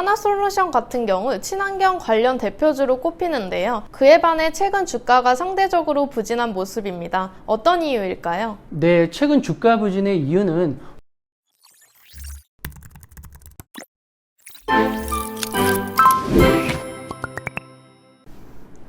하나솔루션 같은 경우 친환경 관련 대표주로 꼽히는데요. 그에 반해 최근 주가가 상대적으로 부진한 모습입니다. 어떤 이유일까요? 네, 최근 주가 부진의 이유는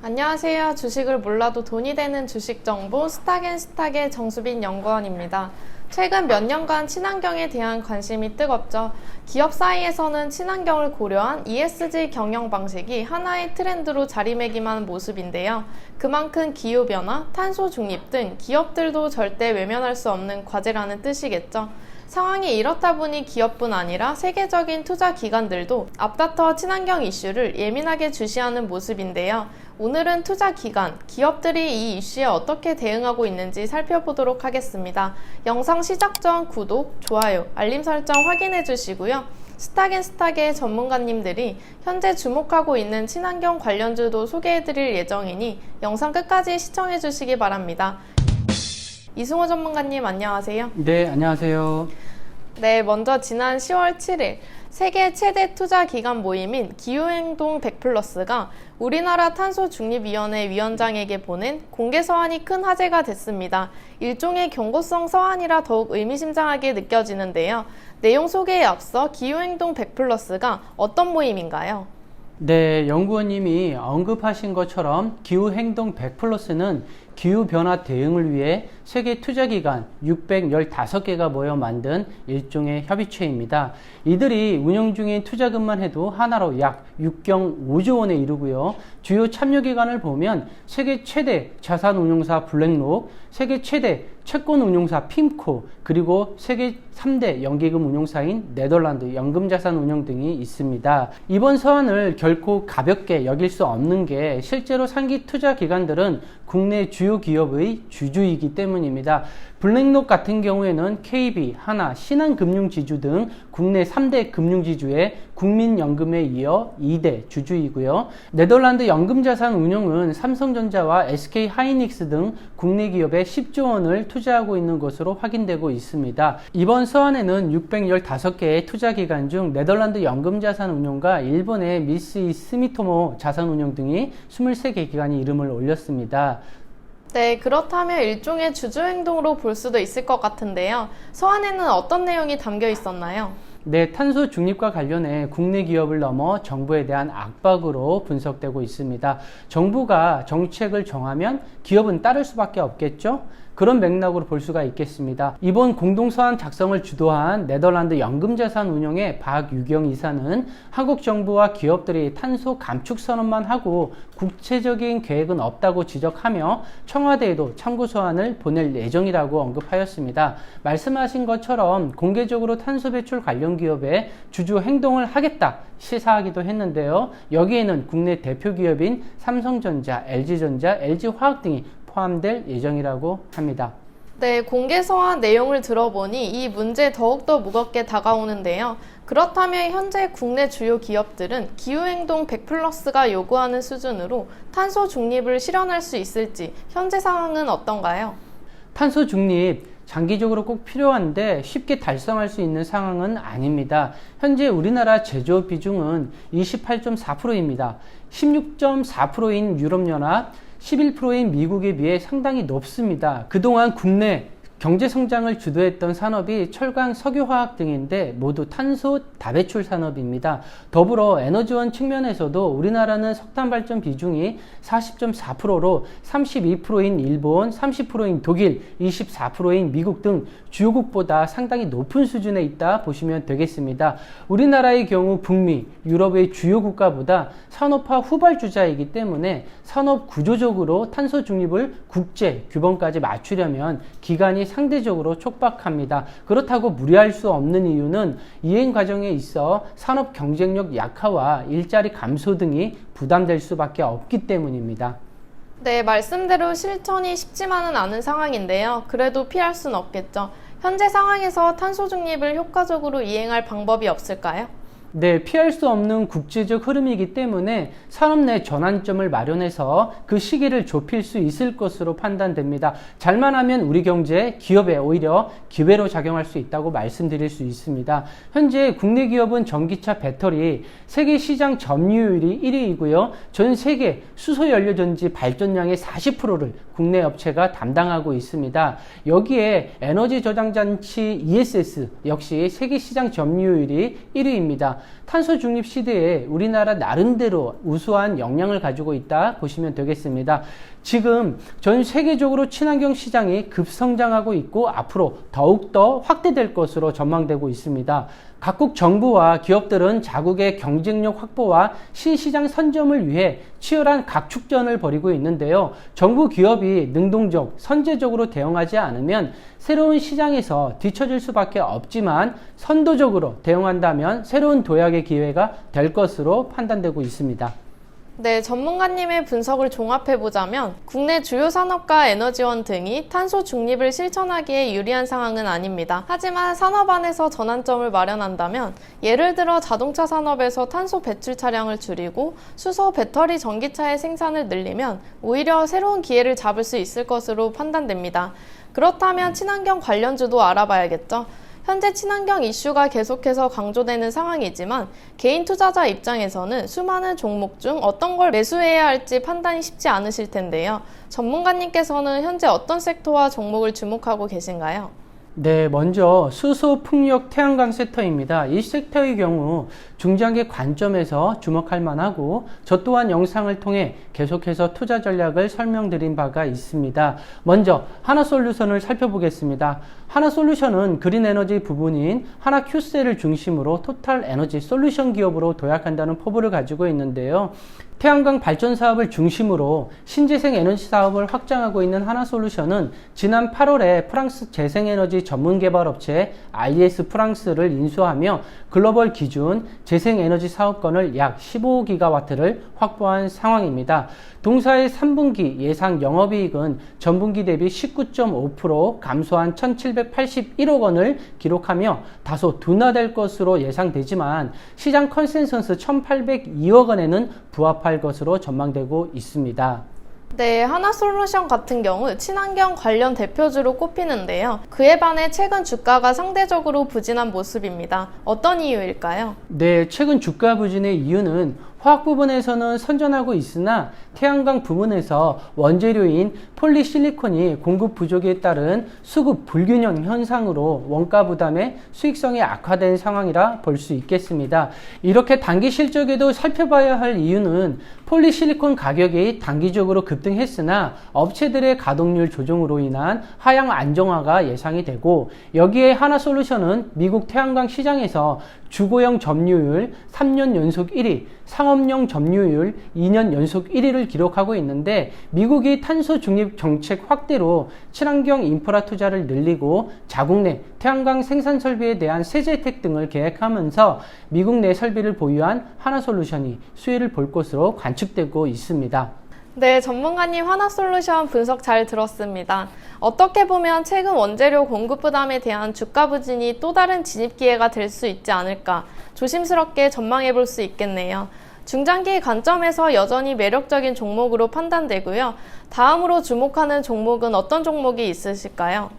안녕하세요. 주식을 몰라도 돈이 되는 주식 정보 스탁앤스탁의 정수빈 연구원입니다. 최근 몇 년간 친환경에 대한 관심이 뜨겁죠. 기업 사이에서는 친환경을 고려한 ESG 경영 방식이 하나의 트렌드로 자리매김하는 모습인데요. 그만큼 기후변화, 탄소 중립 등 기업들도 절대 외면할 수 없는 과제라는 뜻이겠죠. 상황이 이렇다 보니 기업뿐 아니라 세계적인 투자 기관들도 앞다퉈 친환경 이슈를 예민하게 주시하는 모습인데요. 오늘은 투자 기관, 기업들이 이 이슈에 어떻게 대응하고 있는지 살펴보도록 하겠습니다. 영상 시작 전 구독, 좋아요, 알림 설정 확인해 주시고요. 스탁앤스탁의 전문가님들이 현재 주목하고 있는 친환경 관련주도 소개해 드릴 예정이니 영상 끝까지 시청해 주시기 바랍니다. 이승호 전문가님 안녕하세요. 네, 안녕하세요. 네, 먼저 지난 10월 7일 세계 최대 투자 기관 모임인 기후행동 100플러스가 우리나라 탄소중립위원회 위원장에게 보낸 공개 서한이 큰 화제가 됐습니다. 일종의 경고성 서한이라 더욱 의미심장하게 느껴지는데요. 내용 소개에 앞서 기후행동 100플러스가 어떤 모임인가요? 네, 연구원님이 언급하신 것처럼 기후행동 100플러스는 기후변화 대응을 위해 세계 투자기관 615개가 모여 만든 일종의 협의체입니다. 이들이 운영 중인 투자금만 해도 하나로 약 6.5조 원에 이르고요. 주요 참여기관을 보면 세계 최대 자산운용사 블랙록, 세계 최대 채권운용사 핌코, 그리고 세계 3대 연기금 운용사인 네덜란드 연금자산운용 등이 있습니다. 이번 서한을 결코 가볍게 여길 수 없는 게 실제로 상기 투자기관들은 국내 주요 기업의 주주이기 때문입니다. 블랙록 같은 경우에는 KB, 하나, 신한금융지주 등 국내 3대 금융지주의 국민연금에 이어 2대 주주이고요. 네덜란드 연금자산운용은 삼성전자와 SK하이닉스 등 국내 기업에 10조 원을 투자하고 있는 것으로 확인되고 있습니다. 이번 서한에는 615개의 투자기관 중 네덜란드 연금자산운용과 일본의 미쓰이 스미토모 자산운용 등이 23개 기관이 이름을 올렸습니다. 네, 그렇다면 일종의 주주행동으로 볼 수도 있을 것 같은데요. 서한에는 어떤 내용이 담겨 있었나요? 네, 탄소 중립과 관련해 국내 기업을 넘어 정부에 대한 압박으로 분석되고 있습니다. 정부가 정책을 정하면 기업은 따를 수밖에 없겠죠? 그런 맥락으로 볼 수가 있겠습니다. 이번 공동서한 작성을 주도한 네덜란드 연금자산운용의 박유경 이사는 한국 정부와 기업들이 탄소 감축 선언만 하고 구체적인 계획은 없다고 지적하며 청와대에도 참고서한을 보낼 예정이라고 언급하였습니다. 말씀하신 것처럼 공개적으로 탄소 배출 관련 기업에 주주 행동을 하겠다 시사하기도 했는데요. 여기에는 국내 대표 기업인 삼성전자, LG전자, LG화학 등이 포함될 예정이라고 합니다. 네, 공개 서한 내용을 들어보니 이 문제 더욱더 무겁게 다가오는데요. 그렇다면 현재 국내 주요 기업들은 기후행동 100플러스가 요구하는 수준으로 탄소 중립을 실현할 수 있을지 현재 상황은 어떤가요? 탄소 중립 장기적으로 꼭 필요한데 쉽게 달성할 수 있는 상황은 아닙니다. 현재 우리나라 제조업 비중은 28.4%입니다. 16.4%인 유럽연합, 11%인 미국에 비해 상당히 높습니다. 그동안 국내 경제 성장을 주도했던 산업이 철강, 석유화학 등인데 모두 탄소 다배출 산업입니다. 더불어 에너지원 측면에서도 우리나라는 석탄 발전 비중이 40.4%로 32%인 일본, 30%인 독일, 24%인 미국 등 주요국보다 상당히 높은 수준에 있다 보시면 되겠습니다. 우리나라의 경우 북미, 유럽의 주요 국가보다 산업화 후발주자이기 때문에 산업 구조적으로 탄소 중립을 국제 규범까지 맞추려면 기간이 상대적으로 촉박합니다. 그렇다고 무리할 수 없는 이유는 이행 과정에 있어 산업 경쟁력 약화와 일자리 감소 등이 부담될 수밖에 없기 때문입니다. 네, 말씀대로 실천이 쉽지만은 않은 상황인데요. 그래도 피할 수는 없겠죠. 현재 상황에서 탄소 중립을 효과적으로 이행할 방법이 없을까요? 네, 피할 수 없는 국제적 흐름이기 때문에 산업 내 전환점을 마련해서 그 시기를 좁힐 수 있을 것으로 판단됩니다. 잘만 하면 우리 경제, 기업에 오히려 기회로 작용할 수 있다고 말씀드릴 수 있습니다. 현재 국내 기업은 전기차 배터리 세계 시장 점유율이 1위이고요. 전 세계 수소연료전지 발전량의 40%를 국내 업체가 담당하고 있습니다. 여기에 에너지 저장 장치 ESS 역시 세계 시장 점유율이 1위입니다. 탄소 중립 시대에 우리나라 나름대로 우수한 역량을 가지고 있다 보시면 되겠습니다. 지금 전 세계적으로 친환경 시장이 급성장하고 있고 앞으로 더욱더 확대될 것으로 전망되고 있습니다. 각국 정부와 기업들은 자국의 경쟁력 확보와 신시장 선점을 위해 치열한 각축전을 벌이고 있는데요. 정부 기업이 능동적, 선제적으로 대응하지 않으면 새로운 시장에서 뒤처질 수밖에 없지만 선도적으로 대응한다면 새로운 도약의 기회가 될 것으로 판단되고 있습니다. 네, 전문가님의 분석을 종합해보자면 국내 주요 산업과 에너지원 등이 탄소 중립을 실천하기에 유리한 상황은 아닙니다. 하지만 산업 안에서 전환점을 마련한다면 예를 들어 자동차 산업에서 탄소 배출 차량을 줄이고 수소 배터리 전기차의 생산을 늘리면 오히려 새로운 기회를 잡을 수 있을 것으로 판단됩니다. 그렇다면 친환경 관련주도 알아봐야겠죠. 현재 친환경 이슈가 계속해서 강조되는 상황이지만 개인 투자자 입장에서는 수많은 종목 중 어떤 걸 매수해야 할지 판단이 쉽지 않으실 텐데요. 전문가님께서는 현재 어떤 섹터와 종목을 주목하고 계신가요? 네, 먼저 수소, 풍력, 태양광 섹터입니다. 이 섹터의 경우 중장기 관점에서 주목할 만하고 저 또한 영상을 통해 계속해서 투자 전략을 설명드린 바가 있습니다. 먼저 하나솔루션을 살펴보겠습니다. 하나솔루션은 그린에너지 부분인 하나큐셀을 중심으로 토탈 에너지 솔루션 기업으로 도약한다는 포부를 가지고 있는데요. 태양광 발전 사업을 중심으로 신재생 에너지 사업을 확장하고 있는 하나솔루션은 지난 8월에 프랑스 재생에너지 전문개발업체 IES 프랑스를 인수하며 글로벌 기준 재생에너지 사업권을 약 15기가와트를 확보한 상황입니다. 동사의 3분기 예상 영업이익은 전분기 대비 19.5% 감소한 1,781억 원을 기록하며 다소 둔화될 것으로 예상되지만 시장 컨센서스 1,802억 원에는 부합할 것으로 전망되고 있습니다. 네, 하나솔루션 같은 경우 친환경 관련 대표주로 꼽히는데요. 그에 반해 최근 주가가 상대적으로 부진한 모습입니다. 어떤 이유일까요? 네, 최근 주가 부진의 이유는 화학 부분에서는 선전하고 있으나 태양광 부분에서 원재료인 폴리실리콘이 공급 부족에 따른 수급 불균형 현상으로 원가 부담에 수익성이 악화된 상황이라 볼 수 있겠습니다. 이렇게 단기 실적에도 살펴봐야 할 이유는 폴리실리콘 가격이 단기적으로 급등했으나 업체들의 가동률 조정으로 인한 하향 안정화가 예상이 되고 여기에 하나솔루션은 미국 태양광 시장에서 주거용 점유율 3년 연속 1위, 상업용 점유율 2년 연속 1위를 기록하고 있는데 미국이 탄소 중립 정책 확대로 친환경 인프라 투자를 늘리고 자국 내 태양광 생산 설비에 대한 세제 혜택 등을 계획하면서 미국 내 설비를 보유한 하나솔루션이 수혜를 볼 것으로 관측되고 있습니다. 네, 전문가님 하나솔루션 분석 잘 들었습니다. 어떻게 보면 최근 원재료 공급 부담에 대한 주가 부진이 또 다른 진입 기회가 될 수 있지 않을까 조심스럽게 전망해 볼 수 있겠네요. 중장기 관점에서 여전히 매력적인 종목으로 판단되고요. 다음으로 주목하는 종목은 어떤 종목이 있으실까요?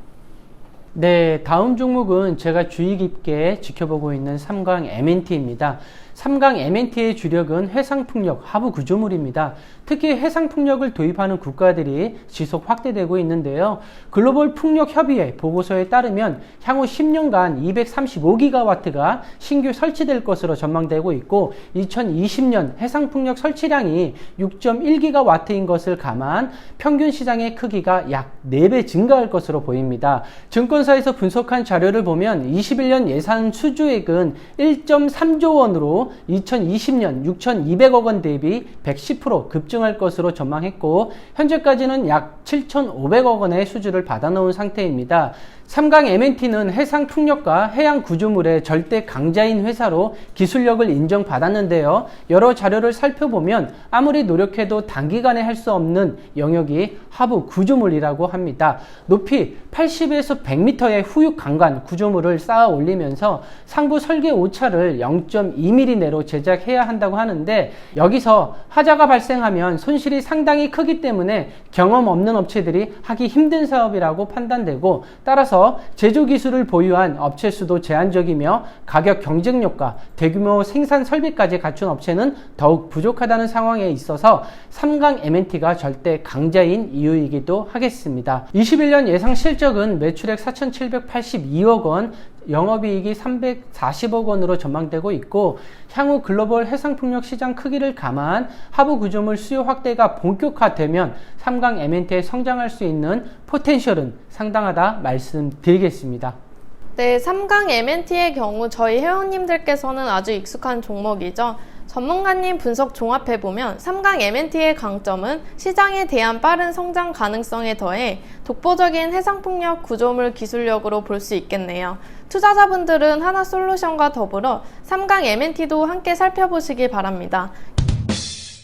네, 다음 종목은 제가 주의 깊게 지켜보고 있는 삼강 MNT입니다. 삼강 MNT의 주력은 해상풍력 하부 구조물입니다. 특히 해상풍력을 도입하는 국가들이 지속 확대되고 있는데요. 글로벌 풍력협의회 보고서에 따르면 향후 10년간 235기가와트가 신규 설치될 것으로 전망되고 있고 2020년 해상풍력 설치량이 6.1기가와트인 것을 감안 평균 시장의 크기가 약 4배 증가할 것으로 보입니다. 증권사에서 분석한 자료를 보면 21년 예산 수주액은 1.3조 원으로 경우 2020년 6,200억 원 대비 110% 급증할 것으로 전망했고 현재까지는 약 7,500억 원의 수주를 받아놓은 상태입니다. 삼강 M&T는 해상 풍력과 해양 구조물의 절대 강자인 회사로 기술력을 인정받았는데요. 여러 자료를 살펴보면 아무리 노력해도 단기간에 할 수 없는 영역이 하부 구조물이라고 합니다. 높이 80에서 100m의 후육 강간 구조물을 쌓아 올리면서 상부 설계 오차를 0.2mm 내로 제작해야 한다고 하는데 여기서 하자가 발생하면 손실이 상당히 크기 때문에 경험 없는 업체들이 하기 힘든 사업이라고 판단되고 따라서 제조 기술을 보유한 업체 수도 제한적이며 가격 경쟁력과 대규모 생산 설비까지 갖춘 업체는 더욱 부족하다는 상황에 있어서 삼강 M&T가 절대 강자인 이유이기도 하겠습니다. 21년 예상 실적은 매출액 4,782억 원, 영업이익이 340억 원으로 전망되고 있고 향후 글로벌 해상풍력 시장 크기를 감안한 하부 구조물 수요 확대가 본격화되면 삼강 M&T에 성장할 수 있는 포텐셜은 상당하다 말씀드리겠습니다. 네, 삼강 M&T의 경우 저희 회원님들께서는 아주 익숙한 종목이죠. 전문가님 분석 종합해보면 삼강 M&T의 강점은 시장에 대한 빠른 성장 가능성에 더해 독보적인 해상풍력 구조물 기술력으로 볼 수 있겠네요. 투자자분들은 하나솔루션과 더불어 삼강 M&T도 함께 살펴보시기 바랍니다.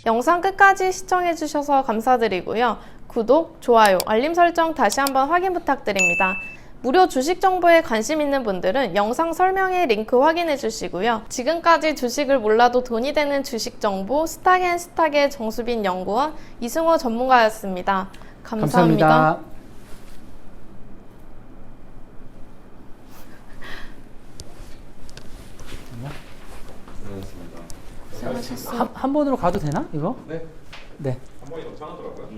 영상 끝까지 시청해주셔서 감사드리고요. 구독, 좋아요, 알림 설정 다시 한번 확인 부탁드립니다. 무료 주식 정보에 관심 있는 분들은 영상 설명에 링크 확인해 주시고요. 지금까지 주식을 몰라도 돈이 되는 주식 정보 스탁앤스탁의 정수빈 연구원 이승호 전문가였습니다. 감사합니다. 한 번으로 가도 되나 이거? 네. 네. 한 번이 더 편하더라고요.